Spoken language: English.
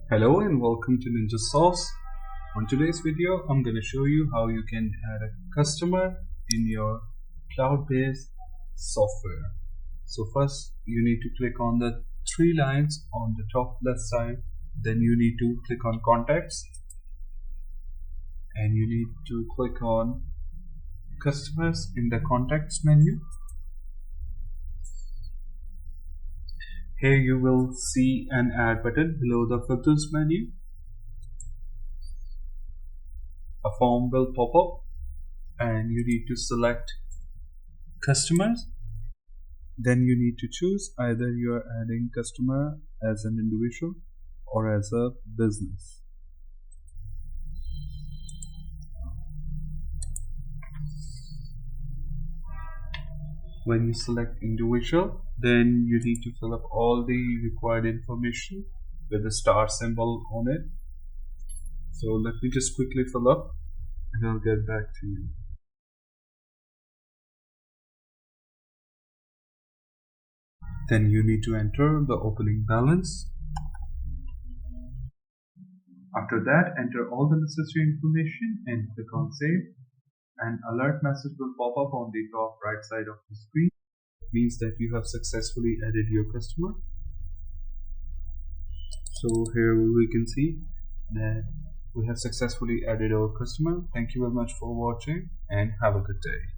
Hello and welcome to Ninja Sauce. On today's video, I'm going to show you how you can add a customer in your CloudBiz software. So first, you need to click on the three lines on the top left side. Then you need to click on Contacts, and you need to click on Customers in the Contacts menu. Here you will see an add button below the filters menu. A form will pop up and you need to select customers. Then you need to choose either you are adding customer as an individual or as a business. When you select individual, then you need to fill up all the required information with the star symbol on it. So let me just quickly fill up and I'll get back to you. Then you need to enter the opening balance. After that, enter all the necessary information and click on save. An alert message will pop up on the top right side of the screen. It means that you have successfully added your customer. So here we can see that we have successfully added our customer. Thank you very much for watching and have a good day.